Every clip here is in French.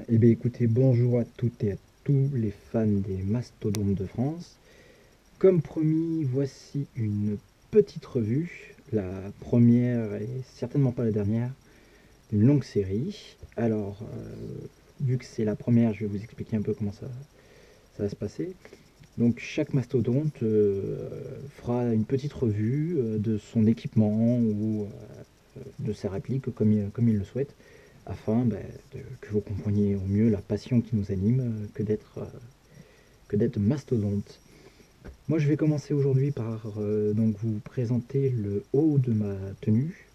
Eh bien écoutez, bonjour à toutes et à tous les fans des mastodontes de France. Comme promis, voici une petite revue, la première et certainement pas la dernière, d'une longue série. Alors, vu que c'est la première, je vais vous expliquer un peu comment ça va se passer. Donc chaque mastodonte fera une petite revue de son équipement ou de ses répliques comme il le souhaite, afin que vous compreniez au mieux la passion qui nous anime que d'être mastodonte. Moi je vais commencer aujourd'hui par donc vous présenter le haut de ma tenue,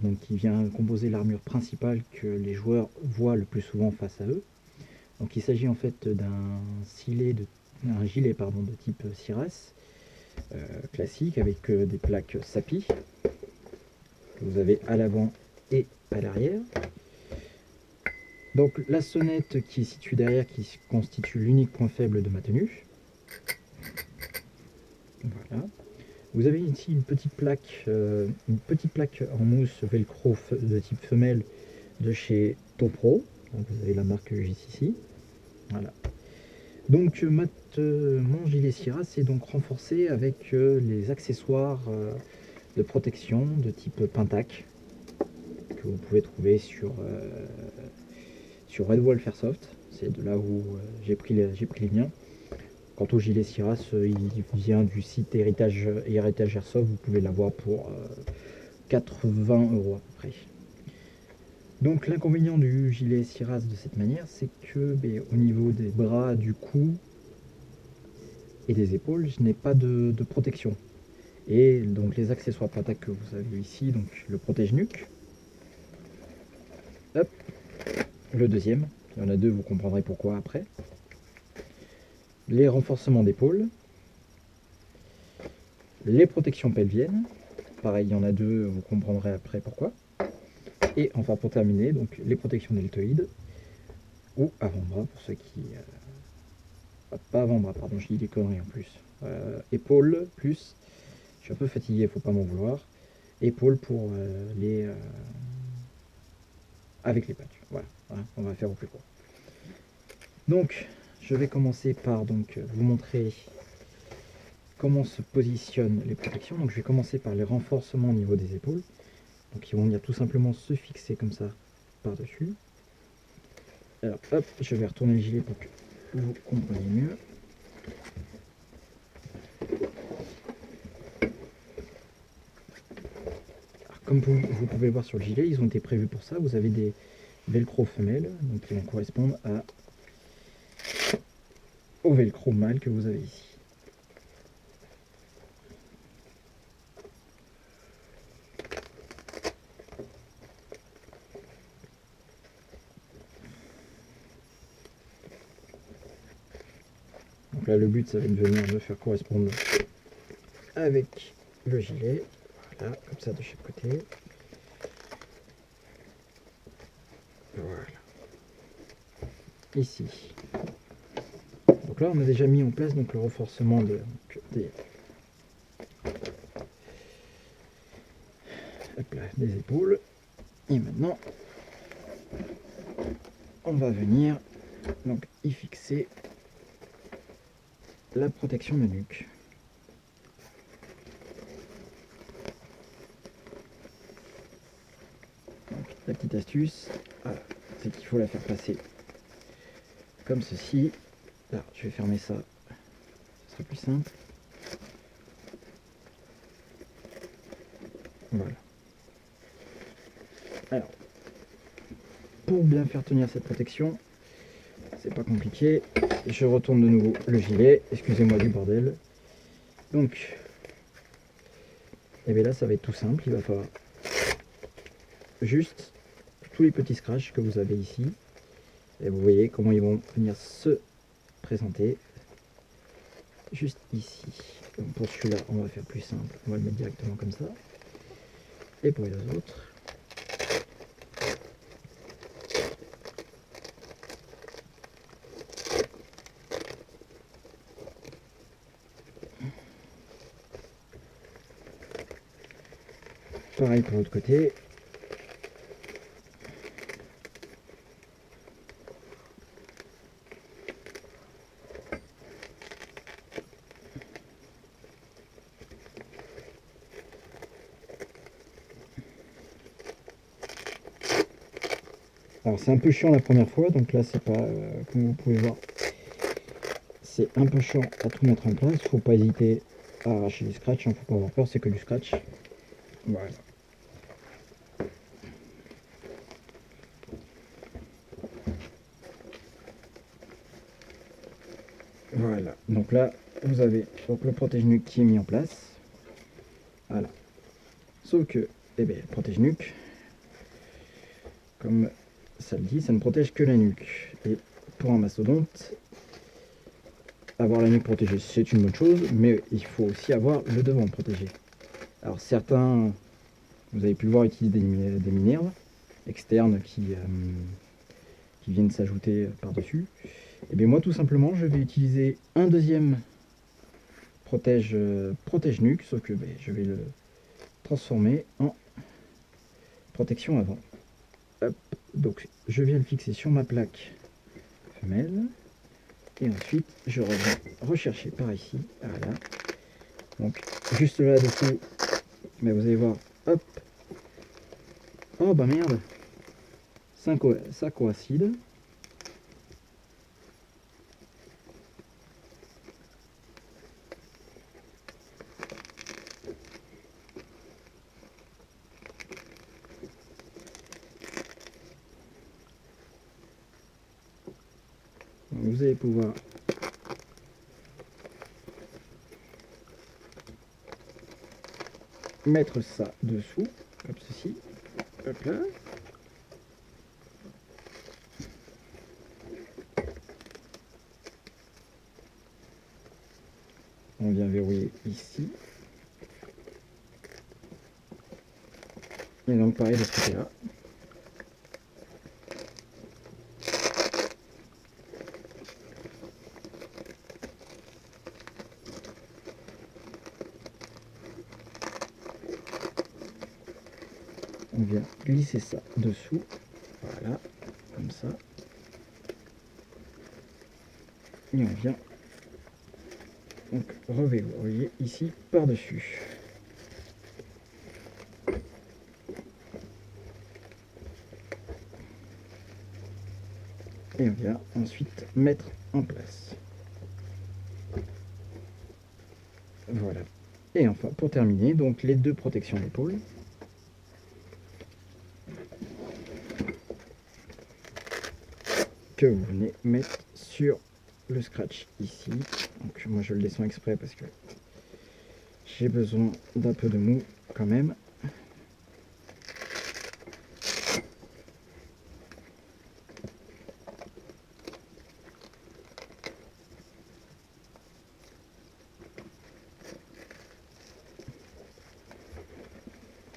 donc qui vient composer l'armure principale que les joueurs voient le plus souvent face à eux. Donc il s'agit en fait d'un gilet de type Siras, classique avec des plaques SAPI que vous avez à l'avant et à l'arrière. Donc la sonnette qui est située derrière, qui constitue l'unique point faible de ma tenue. Voilà. Vous avez ici une petite plaque en mousse velcro de type femelle de chez Topro. Donc vous avez la marque juste ici. Voilà. Donc mon gilet Siras est donc renforcé avec les accessoires de protection de type Pentac que vous pouvez trouver sur Red Wolf Airsoft. C'est de là où j'ai pris les miens. Quant au gilet Siras, il vient du site Héritage Airsoft. Vous pouvez l'avoir pour 80 € à peu près. Donc l'inconvénient du gilet Siras de cette manière, c'est que au niveau des bras, du cou et des épaules, je n'ai pas de protection. Et donc les accessoires Pentac que vous avez ici, donc le protège-nuque. Hop, le deuxième, il y en a deux, vous comprendrez pourquoi après. Les renforcements d'épaule, les protections pelviennes, pareil il y en a deux, vous comprendrez après pourquoi. Et enfin pour terminer, donc les protections deltoïdes, ou avant-bras pour ceux qui... pas avant-bras, pardon, je dis des conneries en plus. Épaules plus, je suis un peu fatigué, faut pas m'en vouloir. Épaules pour avec les patchs, voilà, on va faire au plus court. Donc je vais commencer par vous montrer comment se positionnent les protections. Donc je vais commencer par les renforcements au niveau des épaules. Donc ils vont venir tout simplement se fixer comme ça par-dessus. Alors hop, je vais retourner le gilet pour que vous compreniez mieux. Alors, comme vous pouvez le voir sur le gilet, ils ont été prévus pour ça. Vous avez des velcro femelles, donc qui vont correspondre au velcro mâle que vous avez ici. Donc là le but ça va être de venir le faire correspondre avec le gilet. Voilà, comme ça de chaque côté. Voilà. Ici. Donc là on a déjà mis en place le renforcement des épaules. Et maintenant on va venir y fixer la protection de nuque. Donc, la petite astuce, c'est qu'il faut la faire passer comme ceci. Alors, je vais fermer ça, ce sera plus simple. Voilà. Alors, pour bien faire tenir cette protection, c'est pas compliqué. Je retourne de nouveau le gilet. Excusez-moi du bordel. Donc, et bien là, ça va être tout simple. Il va falloir juste tous les petits scratchs que vous avez ici. Et vous voyez comment ils vont venir se présenter juste ici. Donc pour celui-là, on va faire plus simple. On va le mettre directement comme ça. Et pour les autres, pareil pour l'autre côté. Alors c'est un peu chiant la première fois, donc là c'est pas, comme vous pouvez voir, c'est un peu chiant à tout mettre en place. Faut pas hésiter à arracher les scratchs, hein, faut pas avoir peur, c'est que du scratch. Voilà. Voilà, donc là vous avez donc le protège-nuque qui est mis en place. Voilà. Sauf que, eh bien, le protège-nuque, comme ça le dit, ça ne protège que la nuque. Et pour un mastodonte, avoir la nuque protégée, c'est une bonne chose, mais il faut aussi avoir le devant protégé. Alors certains, vous avez pu le voir, utilisent des minerves externes qui viennent s'ajouter par-dessus. Et bien moi tout simplement, je vais utiliser un deuxième protège-nuque, sauf que je vais le transformer en protection avant. Hop, donc je viens le fixer sur ma plaque femelle. Et ensuite, je reviens rechercher par ici. Voilà. Donc, juste là-dessous, mais vous allez voir, hop. Oh, bah merde. Ça coïncide. Donc, vous allez pouvoir mettre ça dessous, comme ceci. Hop là. On vient verrouiller ici. Et donc pareil de ce côté-là. On vient glisser ça dessous. Voilà, comme ça. Et on vient donc reverrouiller ici par-dessus. Et on vient ensuite mettre en place. Voilà. Et enfin, pour terminer, donc les deux protections d'épaule. Que vous venez mettre sur le scratch ici. Donc moi je le descends exprès parce que j'ai besoin d'un peu de mou quand même.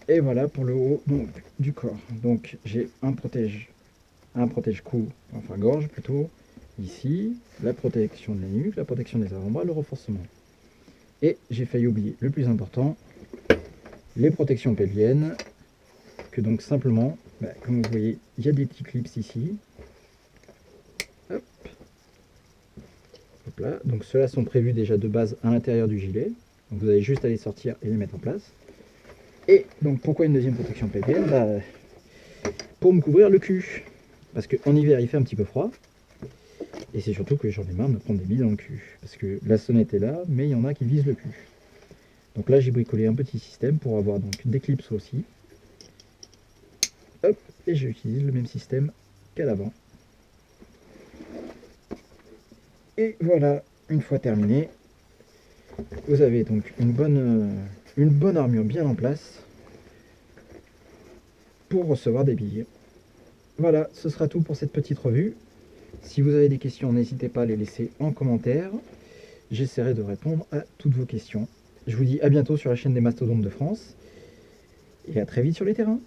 Et voilà pour le haut donc, du corps. Donc j'ai un protège-cou, enfin gorge plutôt, ici, la protection de la nuque, la protection des avant-bras, le renforcement. Et j'ai failli oublier le plus important, les protections pelviennes, que donc simplement, comme vous voyez, il y a des petits clips ici. Hop. Hop là. Donc ceux-là sont prévus déjà de base à l'intérieur du gilet. Donc vous allez juste à les sortir et les mettre en place. Et donc pourquoi une deuxième protection pelvienne? Pour me couvrir le cul. Parce qu'en hiver il fait un petit peu froid. Et c'est surtout que j'en ai marre de me prendre des billes dans le cul. Parce que la sonnette est là, mais il y en a qui visent le cul. Donc là j'ai bricolé un petit système pour avoir donc des clips aussi. Hop, et j'utilise le même système qu'à l'avant. Et voilà, une fois terminé, vous avez donc une bonne armure bien en place pour recevoir des billes. Voilà, ce sera tout pour cette petite revue. Si vous avez des questions, n'hésitez pas à les laisser en commentaire. J'essaierai de répondre à toutes vos questions. Je vous dis à bientôt sur la chaîne des Mastodontes de France et à très vite sur les terrains.